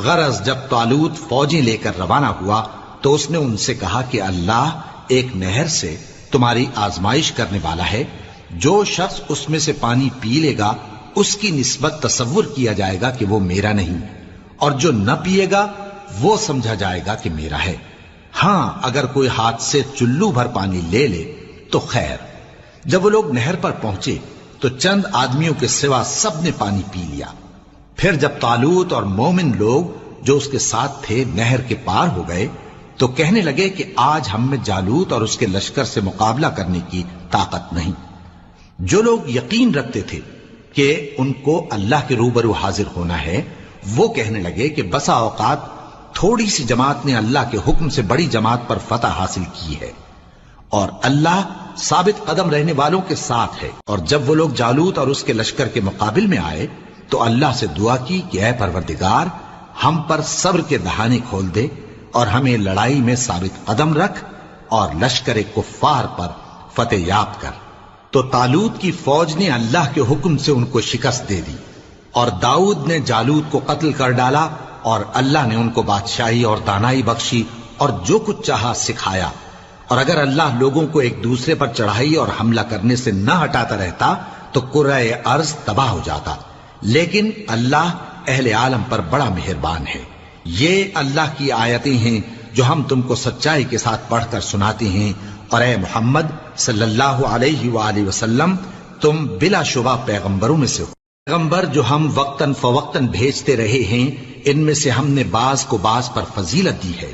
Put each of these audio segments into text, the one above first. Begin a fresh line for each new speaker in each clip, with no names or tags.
غرض جب طالوت فوجیں لے کر روانہ ہوا تو اس نے ان سے کہا کہ اللہ ایک نہر سے تمہاری آزمائش کرنے والا ہے، جو شخص اس میں سے پانی پی لے گا اس کی نسبت تصور کیا جائے گا کہ وہ میرا نہیں، اور جو نہ پیے گا وہ سمجھا جائے گا کہ میرا ہے۔ ہاں اگر کوئی ہاتھ سے چلو بھر پانی لے لے تو خیر۔ جب وہ لوگ نہر پر پہنچے تو چند آدمیوں کے سوا سب نے پانی پی لیا۔ پھر جب طالوت اور مومن لوگ جو اس کے ساتھ تھے نہر کے پار ہو گئے تو کہنے لگے کہ آج ہم میں جالوت اور اس کے لشکر سے مقابلہ کرنے کی طاقت نہیں۔ جو لوگ یقین رکھتے تھے کہ ان کو اللہ کے روبرو حاضر ہونا ہے وہ کہنے لگے کہ بسا اوقات تھوڑی سی جماعت نے اللہ کے حکم سے بڑی جماعت پر فتح حاصل کی ہے، اور اللہ ثابت قدم رہنے والوں کے ساتھ ہے۔ اور جب وہ لوگ جالوت اور اس کے لشکر کے مقابل میں آئے تو اللہ سے دعا کی کہ اے پروردگار ہم پر صبر کے دہانے کھول دے اور ہمیں لڑائی میں ثابت قدم رکھ اور لشکر کفار پر فتح یاب کر۔ تو طالوت کی فوج نے اللہ کے حکم سے ان کو شکست دے دی، اور داؤد نے جالوت کو قتل کر ڈالا، اور اللہ نے ان کو بادشاہی اور دانائی بخشی اور جو کچھ چاہا سکھایا۔ اور اگر اللہ لوگوں کو ایک دوسرے پر چڑھائی اور حملہ کرنے سے نہ ہٹاتا رہتا تو کرۂ ارض تباہ ہو جاتا، لیکن اللہ اہل عالم پر بڑا مہربان ہے۔ یہ اللہ کی آیتیں ہیں جو ہم تم کو سچائی کے ساتھ پڑھ کر سناتے ہیں، اور اے محمد صلی اللہ علیہ وآلہ وسلم تم بلا شبہ پیغمبروں میں سے ہو۔ پیغمبر جو ہم وقتاً فوقتاً بھیجتے رہے ہیں ان میں سے ہم نے بعض کو بعض پر فضیلت دی ہے،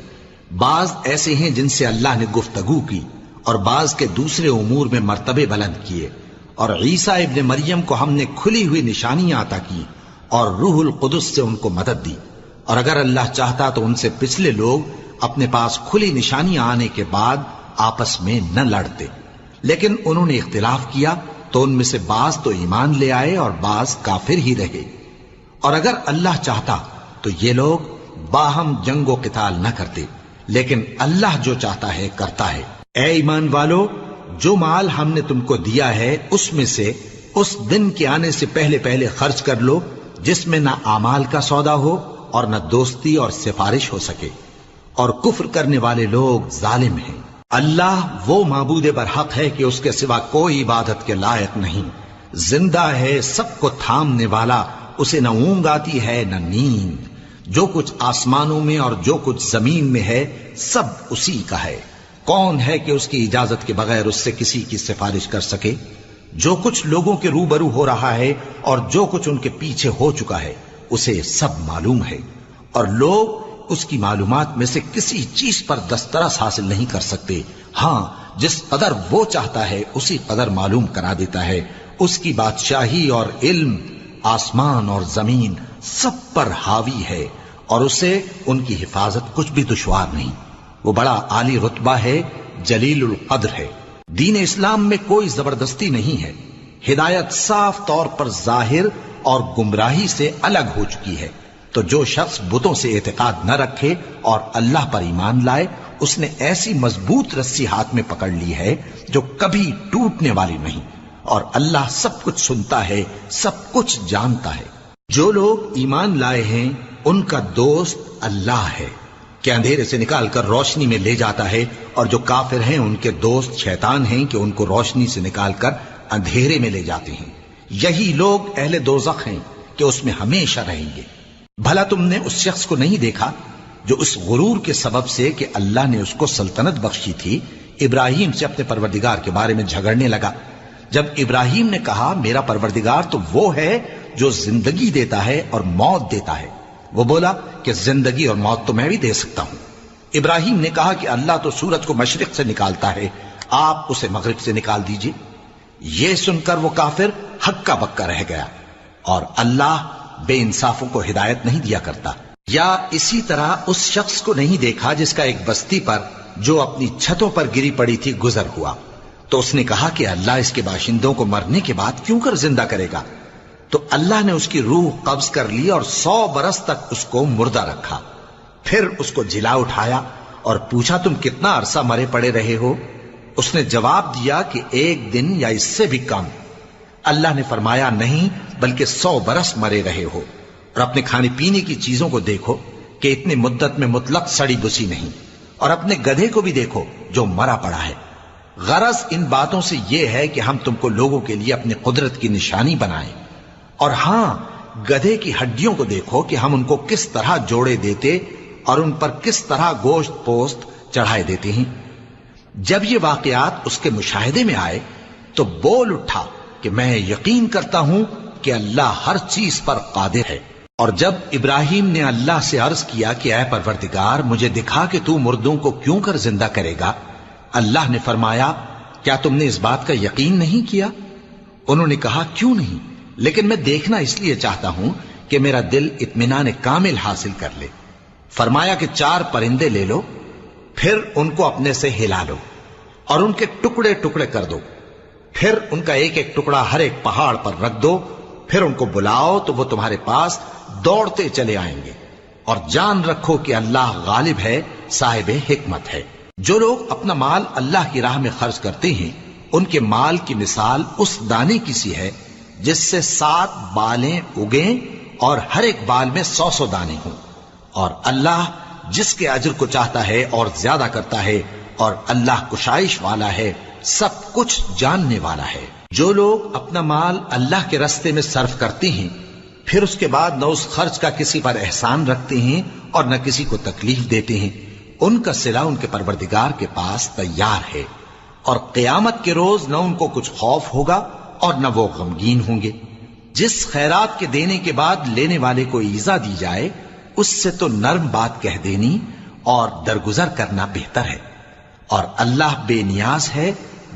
بعض ایسے ہیں جن سے اللہ نے گفتگو کی اور بعض کے دوسرے امور میں مرتبے بلند کیے، اور عیسیٰ ابن مریم کو ہم نے کھلی ہوئی نشانیاں عطا کی اور روح القدس سے ان کو مدد دی، اور اگر اللہ چاہتا تو ان سے پچھلے لوگ اپنے پاس کھلی نشانیاں آنے کے بعد آپس میں نہ لڑتے، لیکن انہوں نے اختلاف کیا تو ان میں سے بعض تو ایمان لے آئے اور بعض کافر ہی رہے۔ اور اگر اللہ چاہتا تو یہ لوگ باہم جنگ و قتال نہ کرتے، لیکن اللہ جو چاہتا ہے کرتا ہے۔ اے ایمان والو، جو مال ہم نے تم کو دیا ہے اس میں سے اس دن کے آنے سے پہلے پہلے خرچ کر لو جس میں نہ اعمال کا سودا ہو اور نہ دوستی اور سفارش ہو سکے، اور کفر کرنے والے لوگ ظالم ہیں۔ اللہ وہ معبود برحق ہے کہ اس کے سوا کوئی عبادت کے لائق نہیں، زندہ ہے، سب کو تھامنے والا، اسے نہ اونگ آتی ہے نہ نیند، جو کچھ آسمانوں میں اور جو کچھ زمین میں ہے سب اسی کا ہے۔ کون ہے کہ اس کی اجازت کے بغیر اس سے کسی کی سفارش کر سکے؟ جو کچھ لوگوں کے روبرو ہو رہا ہے اور جو کچھ ان کے پیچھے ہو چکا ہے اسے سب معلوم ہے، اور لوگ اس کی معلومات میں سے کسی چیز پر دسترس حاصل نہیں کر سکتے۔ ہاں جس قدر وہ چاہتا ہے اسی قدر معلوم کرا دیتا ہے۔ اس کی بادشاہی اور علم آسمان اور زمین سب پر حاوی ہے، اور اسے ان کی حفاظت کچھ بھی دشوار نہیں۔ وہ بڑا عالی رتبہ ہے، جلیل القدر ہے۔ دین اسلام میں کوئی زبردستی نہیں ہے، ہدایت صاف طور پر ظاہر اور گمراہی سے الگ ہو چکی ہے۔ تو جو شخص بتوں سے اعتقاد نہ رکھے اور اللہ پر ایمان لائے اس نے ایسی مضبوط رسی ہاتھ میں پکڑ لی ہے جو کبھی ٹوٹنے والی نہیں، اور اللہ سب کچھ سنتا ہے، سب کچھ جانتا ہے۔ جو لوگ ایمان لائے ہیں ان کا دوست اللہ ہے کہ اندھیرے سے نکال کر روشنی میں لے جاتا ہے، اور جو کافر ہیں ان کے دوست شیطان ہیں کہ ان کو روشنی سے نکال کر اندھیرے میں لے جاتے ہیں۔ یہی لوگ اہل دوزخ ہیں کہ اس میں ہمیشہ رہیں گے۔ بھلا تم نے اس شخص کو نہیں دیکھا جو اس غرور کے سبب سے کہ اللہ نے اس کو سلطنت بخشی تھی ابراہیم سے اپنے پروردگار کے بارے میں جھگڑنے لگا؟ جب ابراہیم نے کہا میرا پروردگار تو وہ ہے جو زندگی دیتا ہے اور موت دیتا ہے، وہ بولا کہ زندگی اور موت تو میں بھی دے سکتا ہوں۔ ابراہیم نے کہا کہ اللہ تو سورج کو مشرق سے نکالتا ہے، آپ اسے مغرب سے نکال دیجئے۔ یہ سن کر وہ کافر ہکا بکا رہ گیا، اور اللہ بے انصافوں کو ہدایت نہیں دیا کرتا۔ یا اسی طرح اس شخص کو نہیں دیکھا جس کا ایک بستی پر جو اپنی چھتوں پر گری پڑی تھی گزر ہوا، تو اس نے کہا کہ اللہ اس کے باشندوں کو مرنے کے بعد کیوں کر زندہ کرے گا؟ تو اللہ نے اس کی روح قبض کر لی اور 100 برس تک اس کو مردہ رکھا۔ پھر اس کو جلا اٹھایا اور پوچھا تم کتنا عرصہ مرے پڑے رہے ہو؟ اس نے جواب دیا کہ 1 دن یا اس سے بھی کم۔ اللہ نے فرمایا نہیں بلکہ 100 برس مرے رہے ہو، اور اپنے کھانے پینے کی چیزوں کو دیکھو، کہ اتنی مدت میں مطلق سڑی بسی نہیں، اور اپنے گدھے کو بھی دیکھو جو مرا پڑا ہے۔ غرض ان باتوں سے یہ ہے کہ ہم تم کو لوگوں کے لیے اپنی قدرت کی نشانی بنائیں۔ اور ہاں، گدھے کی ہڈیوں کو دیکھو کہ ہم ان کو کس طرح جوڑے دیتے اور ان پر کس طرح گوشت پوست چڑھائے دیتے ہیں۔ جب یہ واقعات اس کے مشاہدے میں آئے تو بول اٹھا کہ میں یقین کرتا ہوں کہ اللہ ہر چیز پر قادر ہے۔ اور جب ابراہیم نے اللہ سے عرض کیا کہ اے پروردگار مجھے دکھا کہ تو مردوں کو کیوں کر زندہ کرے گا، اللہ نے فرمایا کیا تم نے اس بات کا یقین نہیں کیا؟ انہوں نے کہا کیوں نہیں، لیکن میں دیکھنا اس لیے چاہتا ہوں کہ میرا دل اطمینان کامل حاصل کر لے۔ فرمایا کہ 4 پرندے لے لو، پھر ان کو اپنے سے ہلا لو اور ان کے ٹکڑے ٹکڑے کر دو، پھر ان کا ایک ایک ٹکڑا ہر ایک پہاڑ پر رکھ دو، پھر ان کو بلاؤ تو وہ تمہارے پاس دوڑتے چلے آئیں گے، اور جان رکھو کہ اللہ غالب ہے، صاحب حکمت ہے۔ جو لوگ اپنا مال اللہ کی راہ میں خرچ کرتے ہیں ان کے مال کی مثال اس دانے کی سی ہے جس سے 7 بالیں اگیں اور ہر ایک بال میں 100 دانے ہوں، اور اللہ جس کے اجر کو چاہتا ہے اور زیادہ کرتا ہے، اور اللہ کشائش والا ہے، سب کچھ جاننے والا ہے۔ جو لوگ اپنا مال اللہ کے راستے میں صرف کرتے ہیں پھر اس کے بعد نہ اس خرچ کا کسی پر احسان رکھتے ہیں اور نہ کسی کو تکلیف دیتے ہیں، ان کا صلہ ان کے پروردگار کے پاس تیار ہے، اور قیامت کے روز نہ ان کو کچھ خوف ہوگا اور نہ وہ غمگین ہوں گے۔ جس خیرات کے دینے کے بعد لینے والے کو ایذا دی جائے اس سے تو نرم بات کہہ دینی اور درگزر کرنا بہتر ہے، اور اللہ بے نیاز ہے،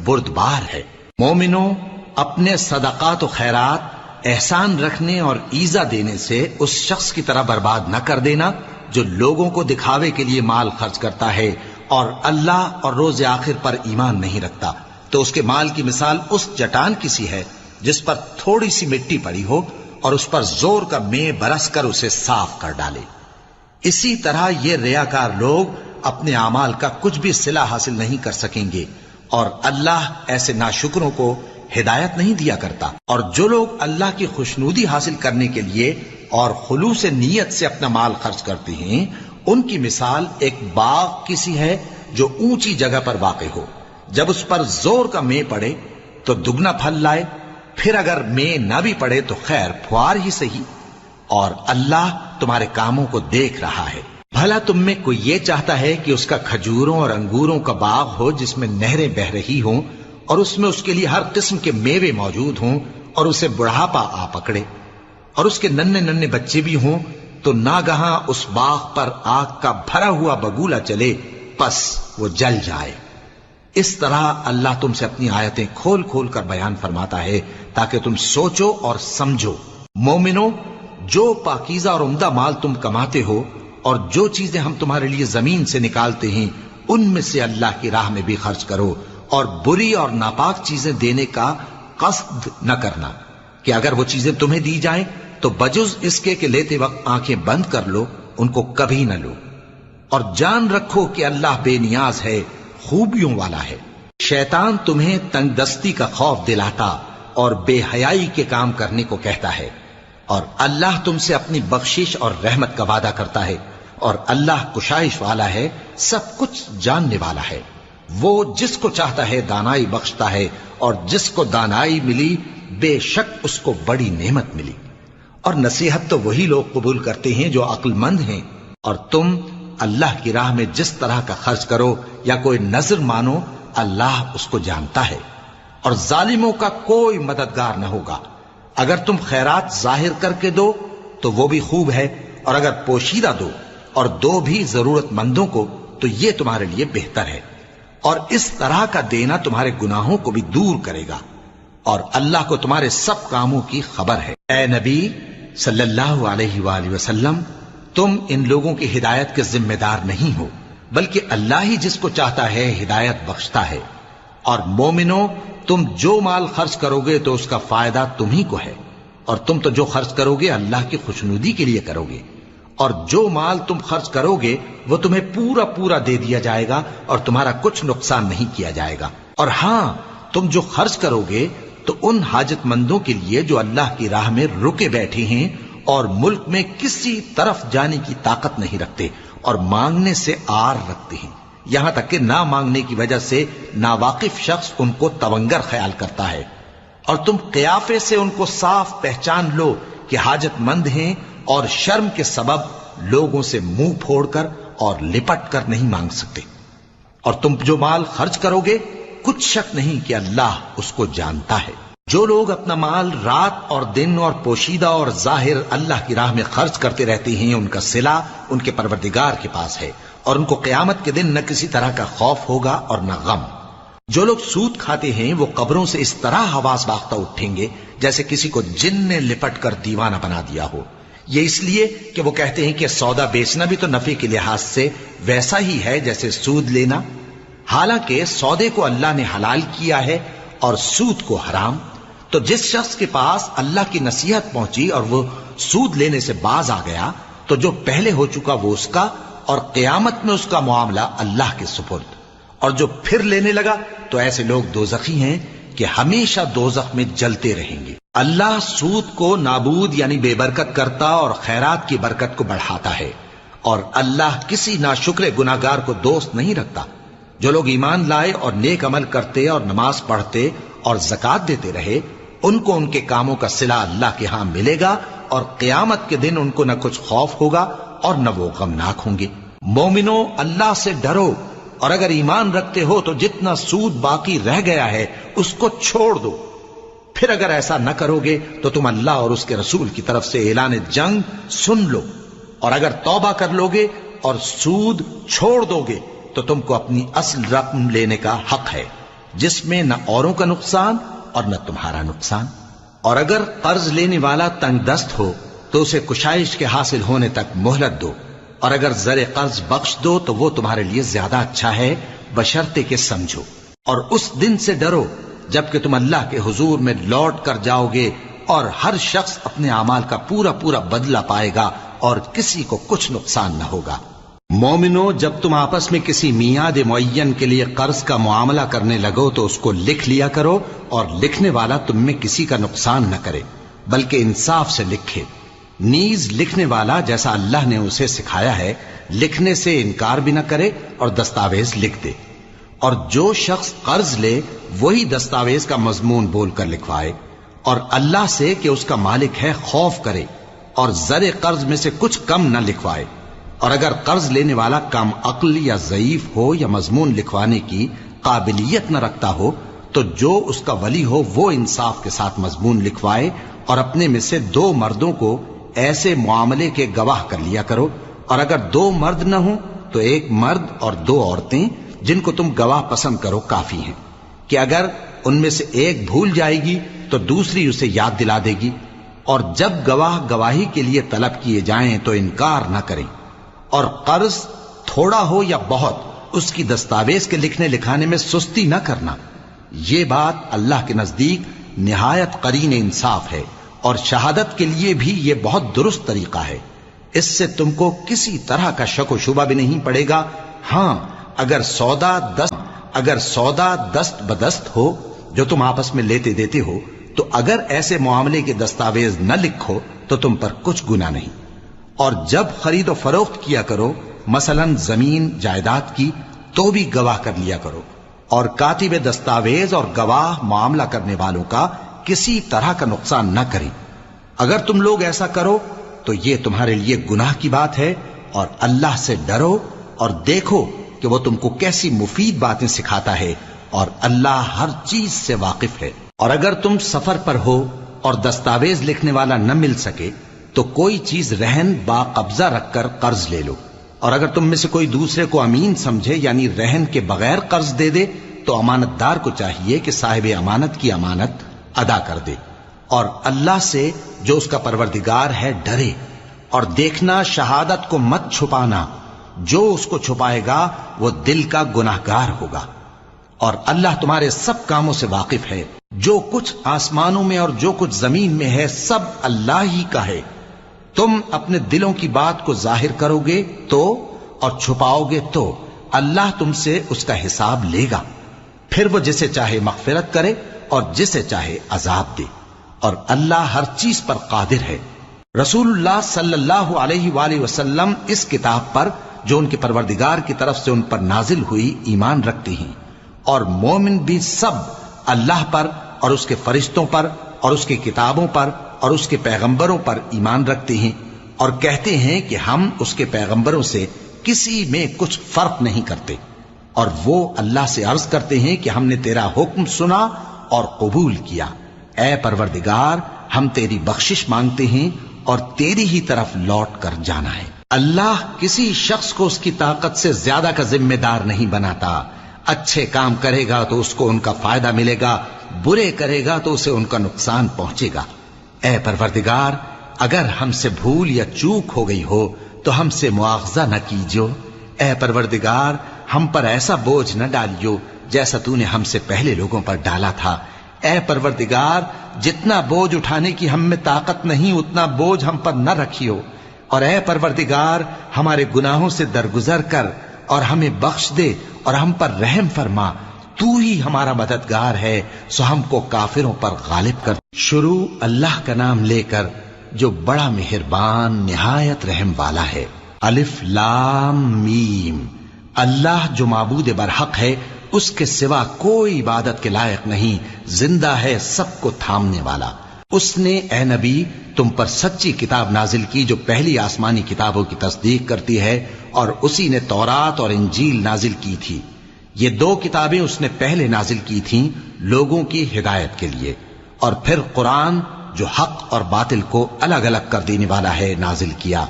بردبار ہے۔ مومنوں، اپنے صدقات و خیرات احسان رکھنے اور ایذا دینے سے اس شخص کی طرح برباد نہ کر دینا جو لوگوں کو دکھاوے کے لیے مال خرچ کرتا ہے اور اللہ اور روز آخر پر ایمان نہیں رکھتا، تو اس کے مال کی مثال اس چٹان کی سی ہے جس پر تھوڑی سی مٹی پڑی ہو اور اس پر زور کا مے برس کر اسے صاف کر ڈالے۔ اسی طرح یہ ریاکار لوگ اپنے اعمال کا کچھ بھی صلہ حاصل نہیں کر سکیں گے، اور اللہ ایسے ناشکروں کو ہدایت نہیں دیا کرتا۔ اور جو لوگ اللہ کی خوشنودی حاصل کرنے کے لیے اور خلوص نیت سے اپنا مال خرچ کرتے ہیں ان کی مثال ایک باغ کی سی ہے جو اونچی جگہ پر واقع ہو، جب اس پر زور کا مے پڑے تو دگنا پھل لائے، پھر اگر مے نہ بھی پڑے تو خیر پھوار ہی صحیح، اور اللہ تمہارے کاموں کو دیکھ رہا ہے۔ بھلا تم میں کوئی یہ چاہتا ہے کہ اس کا کھجوروں اور انگوروں کا باغ ہو جس میں نہریں بہ رہی ہوں اور اس میں اس کے لیے ہر قسم کے میوے موجود ہوں، اور اسے بڑھاپا آ پکڑے اور اس کے ننھے ننھے بچے بھی ہوں، تو ناگہاں اس باغ پر آگ کا بھرا ہوا بگولا چلے، پس وہ جل جائے۔ اس طرح اللہ تم سے اپنی آیتیں کھول کھول کر بیان فرماتا ہے تاکہ تم سوچو اور سمجھو۔ مومنو، جو پاکیزہ اور عمدہ مال تم کماتے ہو اور جو چیزیں ہم تمہارے لیے زمین سے نکالتے ہیں ان میں سے اللہ کی راہ میں بھی خرچ کرو، اور بری اور ناپاک چیزیں دینے کا قصد نہ کرنا کہ اگر وہ چیزیں تمہیں دی جائیں تو بجز اس کے کہ لیتے وقت آنکھیں بند کر لو، ان کو کبھی نہ لو، اور جان رکھو کہ اللہ بے نیاز ہے، خوبیوں والا ہے۔ شیطان تمہیں تنگ دستی کا خوف دلاتا اور بے حیائی کے کام کرنے کو کہتا ہے، اور اللہ تم سے اپنی بخشش اور رحمت کا وعدہ کرتا ہے، اور اللہ کشائش والا ہے، سب کچھ جاننے والا ہے۔ وہ جس کو چاہتا ہے دانائی بخشتا ہے، اور جس کو دانائی ملی بے شک اس کو بڑی نعمت ملی۔ اور نصیحت تو وہی لوگ قبول کرتے ہیں جو عقل مند ہیں، اور تم اللہ کی راہ میں جس طرح کا خرچ کرو یا کوئی نذر مانو اللہ اس کو جانتا ہے، اور ظالموں کا کوئی مددگار نہ ہوگا۔ اگر تم خیرات ظاہر کر کے دو تو وہ بھی خوب ہے، اور اگر پوشیدہ دو اور دو بھی ضرورت مندوں کو تو یہ تمہارے لیے بہتر ہے، اور اس طرح کا دینا تمہارے گناہوں کو بھی دور کرے گا، اور اللہ کو تمہارے سب کاموں کی خبر ہے۔ اے نبی صلی اللہ علیہ وآلہ وسلم، تم ان لوگوں کی ہدایت کے ذمہ دار نہیں ہو، بلکہ اللہ ہی جس کو چاہتا ہے ہدایت بخشتا ہے۔ اور مومنو، تم جو مال خرچ کرو گے تو اس کا فائدہ تم ہی کو ہے، اور تم تو جو خرچ کرو گے اللہ کی خوشنودی کے لیے کرو گے، اور جو مال تم خرچ کرو گے وہ تمہیں پورا پورا دے دیا جائے گا اور تمہارا کچھ نقصان نہیں کیا جائے گا۔ اور ہاں، تم جو خرچ کرو گے تو ان حاجت مندوں کے لیے جو اللہ کی راہ میں رکے بیٹھے ہیں اور ملک میں کسی طرف جانے کی طاقت نہیں رکھتے اور مانگنے سے آر رکھتے ہیں، یہاں تک کہ نہ مانگنے کی وجہ سے ناواقف شخص ان کو تونگر خیال کرتا ہے، اور تم قیافے سے ان کو صاف پہچان لو کہ حاجت مند ہیں اور شرم کے سبب لوگوں سے منہ پھوڑ کر اور لپٹ کر نہیں مانگ سکتے۔ اور تم جو مال خرچ کرو گے کچھ شک نہیں کہ اللہ اس کو جانتا ہے۔ جو لوگ اپنا مال رات اور دن اور پوشیدہ اور ظاہر اللہ کی راہ میں خرچ کرتے رہتے ہیں، ان کا صلہ ان کے پروردگار کے پاس ہے، اور ان کو قیامت کے دن نہ کسی طرح کا خوف ہوگا اور نہ غم۔ جو لوگ سود کھاتے ہیں وہ قبروں سے اس طرح حواس باختہ اٹھیں گے جیسے کسی کو جن نے لپٹ کر دیوانہ بنا دیا ہو، یہ اس لیے کہ وہ کہتے ہیں کہ سودا بیچنا بھی تو نفع کے لحاظ سے ویسا ہی ہے جیسے سود لینا، حالانکہ سودے کو اللہ نے حلال کیا ہے اور سود کو حرام۔ تو جس شخص کے پاس اللہ کی نصیحت پہنچی اور وہ سود لینے سے باز آ گیا تو جو پہلے ہو چکا وہ اس کا، اور قیامت میں اس کا معاملہ اللہ کے سپرد، اور جو پھر لینے لگا تو ایسے لوگ دوزخی ہیں کہ ہمیشہ دوزخ میں جلتے رہیں گے۔ اللہ سود کو نابود یعنی بے برکت کرتا اور خیرات کی برکت کو بڑھاتا ہے، اور اللہ کسی ناشکر گناہگار کو دوست نہیں رکھتا۔ جو لوگ ایمان لائے اور نیک عمل کرتے اور نماز پڑھتے اور زکات دیتے رہے، ان کو ان کے کاموں کا صلہ اللہ کے ہاں ملے گا، اور قیامت کے دن ان کو نہ کچھ خوف ہوگا اور نہ وہ غمناک ہوں گے۔ مومنو، اللہ سے ڈرو، اور اگر ایمان رکھتے ہو تو جتنا سود باقی رہ گیا ہے اس کو چھوڑ دو، پھر اگر ایسا نہ کرو گے تو تم اللہ اور اس کے رسول کی طرف سے اعلان جنگ سن لو، اور اگر توبہ کر لو گے اور سود چھوڑ دو گے تو تم کو اپنی اصل رقم لینے کا حق ہے، جس میں نہ اوروں کا نقصان اور نہ تمہارا نقصان۔ اور اگر قرض لینے والا تنگ دست ہو تو اسے کشائش کے حاصل ہونے تک مہلت دو، اور اگر زر قرض بخش دو تو وہ تمہارے لیے زیادہ اچھا ہے، بشرطے کہ سمجھو۔ اور اس دن سے ڈرو جبکہ تم اللہ کے حضور میں لوٹ کر جاؤ گے، اور ہر شخص اپنے اعمال کا پورا پورا بدلہ پائے گا اور کسی کو کچھ نقصان نہ ہوگا۔ مومنو، جب تم آپس میں کسی میعاد معین کے لیے قرض کا معاملہ کرنے لگو تو اس کو لکھ لیا کرو، اور لکھنے والا تم میں کسی کا نقصان نہ کرے بلکہ انصاف سے لکھے۔ نیز لکھنے والا جیسا اللہ نے اسے سکھایا ہے لکھنے سے انکار بھی نہ کرے اور دستاویز لکھ دے، اور جو شخص قرض لے وہی دستاویز کا مضمون بول کر لکھوائے، اور اللہ سے کہ اس کا مالک ہے خوف کرے، اور زر قرض میں سے کچھ کم نہ لکھوائے۔ اور اگر قرض لینے والا کم عقل یا ضعیف ہو یا مضمون لکھوانے کی قابلیت نہ رکھتا ہو تو جو اس کا ولی ہو وہ انصاف کے ساتھ مضمون لکھوائے، اور اپنے میں سے 2 مردوں کو ایسے معاملے کے گواہ کر لیا کرو، اور اگر 2 مرد نہ ہوں تو 1 مرد اور 2 عورتیں جن کو تم گواہ پسند کرو کافی ہیں، کہ اگر ان میں سے ایک بھول جائے گی تو دوسری اسے یاد دلا دے گی، اور جب گواہ گواہی کے لیے طلب کیے جائیں تو انکار نہ کریں۔ اور قرض تھوڑا ہو یا بہت اس کی دستاویز کے لکھنے لکھانے میں سستی نہ کرنا، یہ بات اللہ کے نزدیک نہایت قرین انصاف ہے، اور شہادت کے لیے بھی یہ بہت درست طریقہ ہے، اس سے تم کو کسی طرح کا شک و شبہ بھی نہیں پڑے گا۔ ہاں، اگر سودا دست بدست ہو جو تم آپس میں لیتے دیتے ہو، تو اگر ایسے معاملے کے دستاویز نہ لکھو تو تم پر کچھ گناہ نہیں۔ اور جب خرید و فروخت کیا کرو، مثلا زمین جائیداد کی، تو بھی گواہ کر لیا کرو، اور کاتب دستاویز اور گواہ معاملہ کرنے والوں کا کسی طرح کا نقصان نہ کریں۔ اگر تم لوگ ایسا کرو تو یہ تمہارے لیے گناہ کی بات ہے، اور اللہ سے ڈرو اور دیکھو کہ وہ تم کو کیسی مفید باتیں سکھاتا ہے، اور اللہ ہر چیز سے واقف ہے۔ اور اگر تم سفر پر ہو اور دستاویز لکھنے والا نہ مل سکے تو کوئی چیز رہن با قبضہ رکھ کر قرض لے لو، اور اگر تم میں سے کوئی دوسرے کو امین سمجھے یعنی رہن کے بغیر قرض دے دے تو امانت دار کو چاہیے کہ صاحب امانت کی امانت ادا کر دے، اور اللہ سے جو اس کا پروردگار ہے ڈرے، اور دیکھنا شہادت کو مت چھپانا، جو اس کو چھپائے گا وہ دل کا گناہگار ہوگا، اور اللہ تمہارے سب کاموں سے واقف ہے۔ جو کچھ آسمانوں میں اور جو کچھ زمین میں ہے سب اللہ ہی کا ہے۔ تم اپنے دلوں کی بات کو ظاہر کرو گے تو اور چھپاؤ گے تو اللہ تم سے اس کا حساب لے گا، پھر وہ جسے چاہے مغفرت کرے اور جسے چاہے عذاب دے، اور اللہ ہر چیز پر قادر ہے۔ رسول اللہ صلی اللہ علیہ وآلہ وسلم اس کتاب پر جو ان کے پروردگار کی طرف سے ان پر نازل ہوئی ایمان رکھتے ہیں، اور مومن بھی سب اللہ پر اور اس کے فرشتوں پر اور اس کی کتابوں پر اور اس کے پیغمبروں پر ایمان رکھتے ہیں، اور کہتے ہیں کہ ہم اس کے پیغمبروں سے کسی میں کچھ فرق نہیں کرتے، اور وہ اللہ سے عرض کرتے ہیں کہ ہم نے تیرا حکم سنا اور قبول کیا۔ اے پروردگار، ہم تیری بخشش مانگتے ہیں اور تیری ہی طرف لوٹ کر جانا ہے۔ اللہ کسی شخص کو اس کی طاقت سے زیادہ کا ذمہ دار نہیں بناتا۔ اچھے کام کرے گا تو اس کو ان کا فائدہ ملے گا، برے کرے گا تو اسے ان کا نقصان پہنچے گا۔ اے پروردگار، اگر ہم سے بھول یا چوک ہو گئی ہو تو ہم سے مواخذہ نہ کیجو۔ اے پروردگار، ہم پر ایسا بوجھ نہ ڈالیو جیسا تو نے ہم سے پہلے لوگوں پر ڈالا تھا۔ اے پروردگار، جتنا بوجھ اٹھانے کی ہم میں طاقت نہیں اتنا بوجھ ہم پر نہ رکھیو، اور اے پروردگار، ہمارے گناہوں سے درگزر کر اور ہمیں بخش دے اور ہم پر رحم فرما۔ تو ہی ہمارا مددگار ہے، سو ہم کو کافروں پر غالب کر۔ شروع اللہ کا نام لے کر جو بڑا مہربان نہایت رحم والا ہے۔ الف لام میم۔ اللہ جو معبود برحق ہے، اس کے سوا کوئی عبادت کے لائق نہیں، زندہ ہے، سب کو تھامنے والا۔ اس نے اے نبی تم پر سچی کتاب نازل کی جو پہلی آسمانی کتابوں کی تصدیق کرتی ہے، اور اسی نے تورات اور انجیل نازل کی تھی۔ یہ دو کتابیں اس نے پہلے نازل کی تھیں لوگوں کی ہدایت کے لیے، اور پھر قرآن جو حق اور باطل کو الگ الگ کر دینے والا ہے نازل کیا۔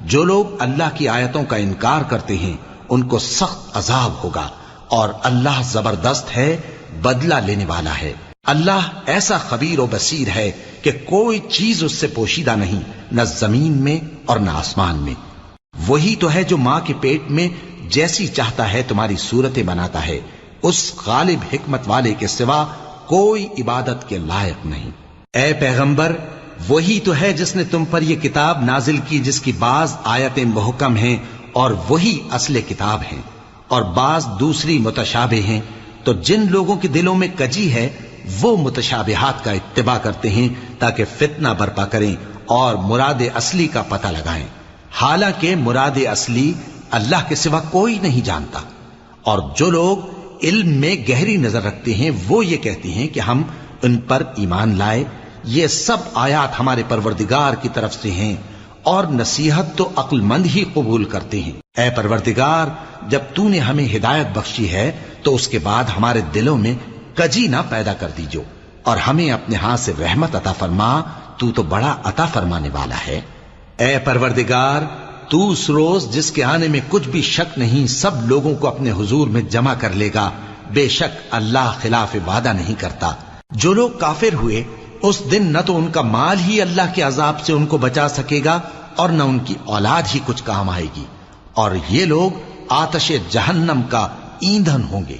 جو لوگ اللہ کی آیتوں کا انکار کرتے ہیں ان کو سخت عذاب ہوگا، اور اللہ زبردست ہے، بدلہ لینے والا ہے۔ اللہ ایسا خبیر و بصیر ہے کہ کوئی چیز اس سے پوشیدہ نہیں، نہ زمین میں اور نہ آسمان میں۔ وہی تو ہے جو ماں کے پیٹ میں جیسی چاہتا ہے تمہاری صورتیں بناتا ہے، اس غالب حکمت والے کے سوا کوئی عبادت کے لائق نہیں۔ اے پیغمبر، وہی تو ہے جس نے تم پر یہ کتاب نازل کی جس کی بعض آیتیں محکم ہیں اور وہی اصل کتاب ہیں، اور بعض دوسری متشابہ ہیں۔ تو جن لوگوں کے دلوں میں کجی ہے وہ متشابہات کا اتباع کرتے ہیں تاکہ فتنہ برپا کریں اور مراد اصلی کا پتہ لگائیں، حالانکہ مراد اصلی اللہ کے سوا کوئی نہیں جانتا۔ اور جو لوگ علم میں گہری نظر رکھتے ہیں وہ یہ کہتے ہیں کہ ہم ان پر ایمان لائے۔ یہ سب آیات ہمارے پروردگار کی طرف سے ہیں، اور نصیحت تو عقل مند ہی قبول کرتے ہیں۔ اے پروردگار، جب تو نے ہمیں ہدایت بخشی ہے تو اس کے بعد ہمارے دلوں میں کجی نہ پیدا کر دیجو، اور ہمیں اپنے ہاتھ سے رحمت عطا فرما، تو بڑا عطا فرمانے والا ہے۔ اے پروردگار، تو اس روز جس کے آنے میں کچھ بھی شک نہیں سب لوگوں کو اپنے حضور میں جمع کر لے گا، بے شک اللہ خلاف وعدہ نہیں کرتا۔ جو لوگ کافر ہوئے اس دن نہ تو ان کا مال ہی اللہ کے عذاب سے ان کو بچا سکے گا اور نہ ان کی اولاد ہی کچھ کام آئے گی، اور یہ لوگ آتش جہنم کا ایندھن ہوں گے۔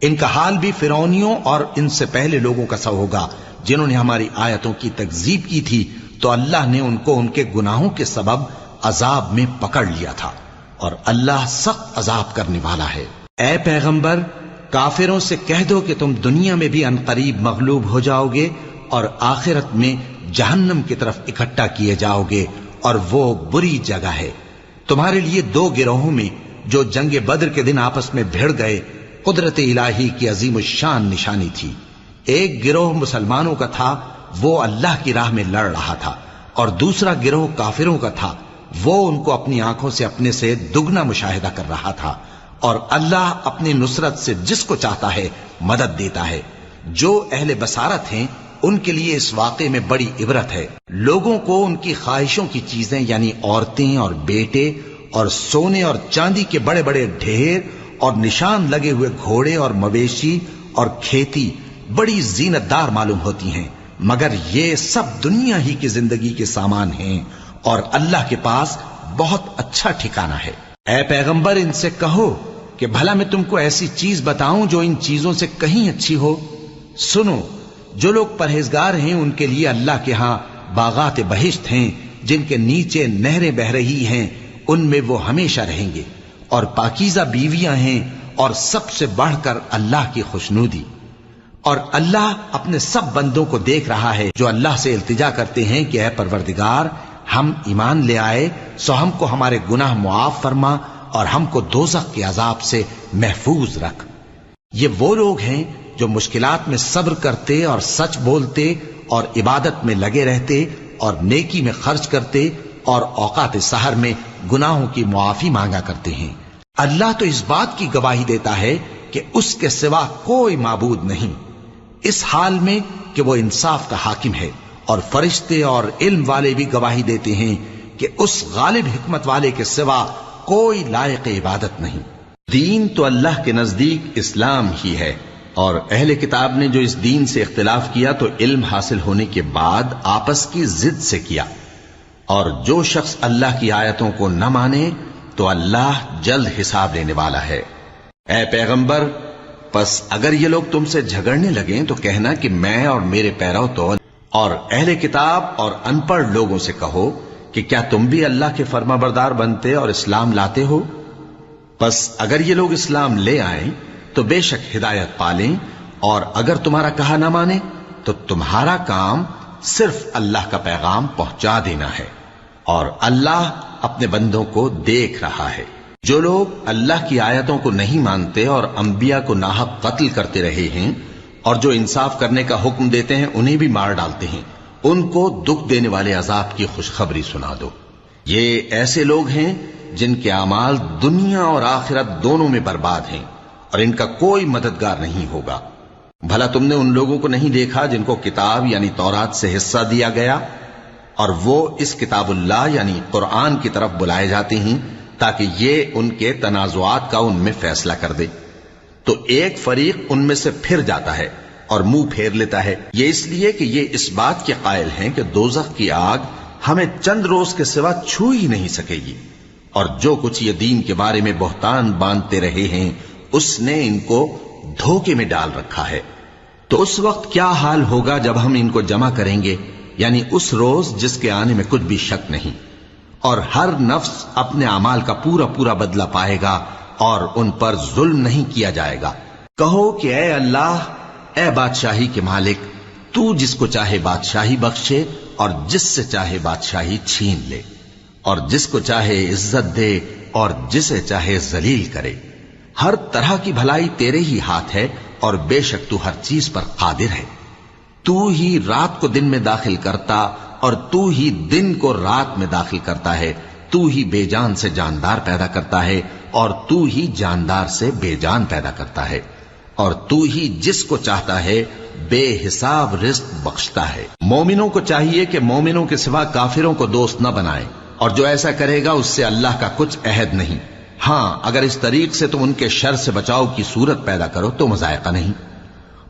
ان کا حال بھی فرعونیوں اور ان سے پہلے لوگوں کا سا ہوگا جنہوں نے ہماری آیتوں کی تکذیب کی تھی، تو اللہ نے ان کو ان کے گناہوں کے سبب عذاب میں پکڑ لیا تھا، اور اللہ سخت عذاب کرنے والا ہے۔ اے پیغمبر، کافروں سے کہہ دو کہ تم دنیا میں بھی عنقریب مغلوب ہو جاؤ گے اور آخرت میں جہنم کی طرف اکٹھا کیے جاؤ گے، اور وہ بری جگہ ہے۔ تمہارے لیے دو گروہوں میں جو جنگ بدر کے دن آپس میں بھڑ گئے قدرت الہی کی عظیم الشان نشانی تھی۔ ایک گروہ مسلمانوں کا تھا، وہ اللہ کی راہ میں لڑ رہا تھا، اور دوسرا گروہ کافروں کا تھا، وہ ان کو اپنی آنکھوں سے اپنے سے دگنا مشاہدہ کر رہا تھا۔ اور اللہ اپنی نصرت سے جس کو چاہتا ہے مدد دیتا ہے۔ جو اہل بصارت ہیں ان کے لیے اس واقعے میں بڑی عبرت ہے۔ لوگوں کو ان کی خواہشوں کی چیزیں یعنی عورتیں اور بیٹے اور سونے اور چاندی کے بڑے بڑے ڈھیر اور نشان لگے ہوئے گھوڑے اور مویشی اور کھیتی بڑی زینت دار معلوم ہوتی ہیں، مگر یہ سب دنیا ہی کی زندگی کے سامان ہیں، اور اللہ کے پاس بہت اچھا ٹھکانہ ہے۔ اے پیغمبر، ان سے کہو کہ بھلا میں تم کو ایسی چیز بتاؤں جو ان چیزوں سے کہیں اچھی ہو؟ سنو، جو لوگ پرہیزگار ہیں ان کے لیے اللہ کے ہاں باغات بہشت ہیں جن کے نیچے نہریں بہ رہی ہیں، ان میں وہ ہمیشہ رہیں گے، اور پاکیزہ بیویاں ہیں، اور سب سے بڑھ کر اللہ کی خوشنودی۔ اور اللہ اپنے سب بندوں کو دیکھ رہا ہے جو اللہ سے التجا کرتے ہیں کہ اے پروردگار، ہم ایمان لے آئے سو ہم کو ہمارے گناہ معاف فرما اور ہم کو دوزخ کے عذاب سے محفوظ رکھ۔ یہ وہ لوگ ہیں جو مشکلات میں صبر کرتے اور سچ بولتے اور عبادت میں لگے رہتے اور نیکی میں خرچ کرتے اور اوقات سحر میں گناہوں کی معافی مانگا کرتے ہیں۔ اللہ تو اس بات کی گواہی دیتا ہے کہ اس کے سوا کوئی معبود نہیں، اس حال میں کہ وہ انصاف کا حاکم ہے، اور فرشتے اور علم والے بھی گواہی دیتے ہیں کہ اس غالب حکمت والے کے سوا کوئی لائق عبادت نہیں۔ دین تو اللہ کے نزدیک اسلام ہی ہے، اور اہل کتاب نے جو اس دین سے اختلاف کیا تو علم حاصل ہونے کے بعد آپس کی ضد سے کیا، اور جو شخص اللہ کی آیتوں کو نہ مانے تو اللہ جلد حساب لینے والا ہے۔ اے پیغمبر، پس اگر یہ لوگ تم سے جھگڑنے لگیں تو کہنا کہ میں اور میرے پیرو تو اور اہل کتاب اور ان پڑھ لوگوں سے کہو کہ کیا تم بھی اللہ کے فرما بردار بنتے اور اسلام لاتے ہو؟ پس اگر یہ لوگ اسلام لے آئیں تو بے شک ہدایت پالیں، اور اگر تمہارا کہا نہ مانے تو تمہارا کام صرف اللہ کا پیغام پہنچا دینا ہے، اور اللہ اپنے بندوں کو دیکھ رہا ہے۔ جو لوگ اللہ کی آیتوں کو نہیں مانتے اور انبیاء کو ناحق قتل کرتے رہے ہیں اور جو انصاف کرنے کا حکم دیتے ہیں انہیں بھی مار ڈالتے ہیں، ان کو دکھ دینے والے عذاب کی خوشخبری سنا دو۔ یہ ایسے لوگ ہیں جن کے اعمال دنیا اور آخرت دونوں میں برباد ہیں، اور ان کا کوئی مددگار نہیں ہوگا۔ بھلا تم نے ان لوگوں کو نہیں دیکھا جن کو کتاب یعنی تورات سے حصہ دیا گیا، اور وہ اس کتاب اللہ یعنی قرآن کی طرف بلائے جاتے ہیں تاکہ یہ ان کے تنازعات کا ان میں فیصلہ کر دے، تو ایک فریق ان میں سے پھر جاتا ہے اور منہ پھیر لیتا ہے، یہ اس لیے کہ یہ اس بات کے قائل ہیں کہ دوزخ کی آگ ہمیں چند روز کے سوا چھو ہی نہیں سکے گی، اور جو کچھ یہ دین کے بارے میں بہتان باندھتے رہے ہیں اس نے ان کو دھوکے میں ڈال رکھا ہے۔ تو اس وقت کیا حال ہوگا جب ہم ان کو جمع کریں گے، یعنی اس روز جس کے آنے میں کچھ بھی شک نہیں، اور ہر نفس اپنے اعمال کا پورا پورا بدلہ پائے گا اور ان پر ظلم نہیں کیا جائے گا۔ کہو کہ اے اللہ، اے بادشاہی کے مالک، تو جس کو چاہے بادشاہی بخشے اور جس سے چاہے بادشاہی چھین لے، اور جس کو چاہے عزت دے اور جسے چاہے ذلیل کرے۔ ہر طرح کی بھلائی تیرے ہی ہاتھ ہے، اور بے شک تو ہر چیز پر قادر ہے۔ تو ہی رات کو دن میں داخل کرتا اور تو ہی دن کو رات میں داخل کرتا ہے، تو ہی بے جان سے جاندار پیدا کرتا ہے اور تو ہی جاندار سے بے جان پیدا کرتا ہے، اور تو ہی جس کو چاہتا ہے بے حساب رزق بخشتا ہے۔ مومنوں کو چاہیے کہ مومنوں کے سوا کافروں کو دوست نہ بنائیں، اور جو ایسا کرے گا اس سے اللہ کا کچھ عہد نہیں۔ ہاں، اگر اس طریق سے تم ان کے شر سے بچاؤ کی صورت پیدا کرو تو مذائقہ نہیں،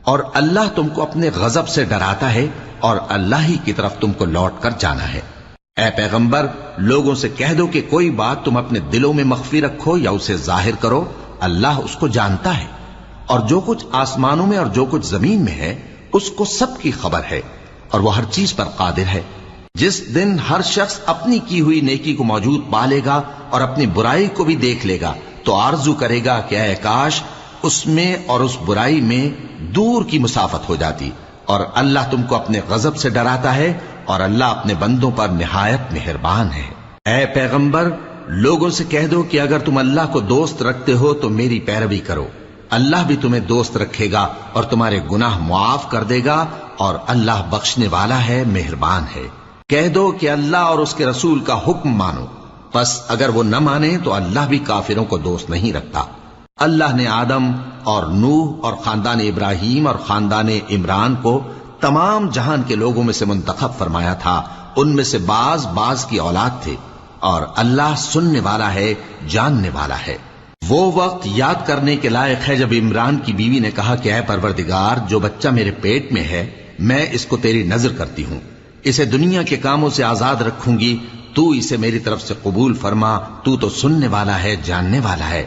اور اللہ تم کو اپنے غضب سے ڈراتا ہے، اور اللہ ہی کی طرف تم کو لوٹ کر جانا ہے۔ اے پیغمبر، لوگوں سے کہہ دو کہ کوئی بات تم اپنے دلوں میں مخفی رکھو یا اسے ظاہر کرو، اللہ اس کو جانتا ہے، اور جو کچھ آسمانوں میں اور جو کچھ زمین میں ہے اس کو سب کی خبر ہے، اور وہ ہر چیز پر قادر ہے۔ جس دن ہر شخص اپنی کی ہوئی نیکی کو موجود پا لے گا اور اپنی برائی کو بھی دیکھ لے گا تو آرزو کرے گا کہ اے کاش اس میں اور اس برائی میں دور کی مسافت ہو جاتی، اور اللہ تم کو اپنے غضب سے ڈراتا ہے، اور اللہ اپنے بندوں پر نہایت مہربان ہے۔ اے پیغمبر، لوگوں سے کہہ دو کہ اگر تم اللہ کو دوست رکھتے ہو تو میری پیروی کرو، اللہ بھی تمہیں دوست رکھے گا اور تمہارے گناہ معاف کر دے گا، اور اللہ بخشنے والا ہے، مہربان ہے۔ کہہ دو کہ اللہ اور اس کے رسول کا حکم مانو، پس اگر وہ نہ مانے تو اللہ بھی کافروں کو دوست نہیں رکھتا۔ اللہ نے آدم اور نوح اور خاندان ابراہیم اور خاندان عمران کو تمام جہان کے لوگوں میں سے منتخب فرمایا تھا، ان میں سے بعض بعض کی اولاد تھے، اور اللہ سننے والا ہے، جاننے والا ہے۔ وہ وقت یاد کرنے کے لائق ہے جب عمران کی بیوی نے کہا کہ اے پروردگار، جو بچہ میرے پیٹ میں ہے میں اس کو تیری نظر کرتی ہوں، اسے دنیا کے کاموں سے آزاد رکھوں گی، تو اسے میری طرف سے قبول فرما، تو سننے والا ہے، جاننے والا ہے۔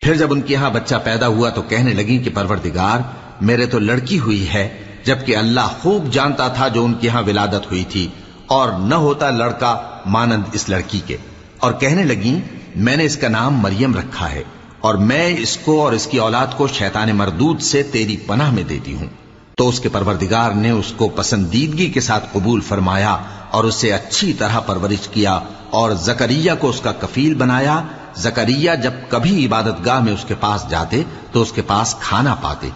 پھر جب ان کے ہاں بچہ پیدا ہوا تو کہنے لگی کہ پروردگار، میرے تو لڑکی ہوئی ہے، جبکہ اللہ خوب جانتا تھا جو ان کے ہاں ولادت ہوئی تھی، اور نہ ہوتا لڑکا مانند اس لڑکی کے، اور کہنے لگی میں نے اس کا نام مریم رکھا ہے، اور میں اس کو اور اس کی اولاد کو شیطان مردود سے تیری پناہ میں دیتی ہوں۔ تو اس کے پروردگار نے اس کو پسندیدگی کے ساتھ قبول فرمایا اور اسے اچھی طرح پرورش کیا اور زکریا کو اس کا کفیل بنایا۔ زکریا جب کبھی عبادت گاہ میں اس کے پاس جاتے تو اس کے پاس کھانا پاتے۔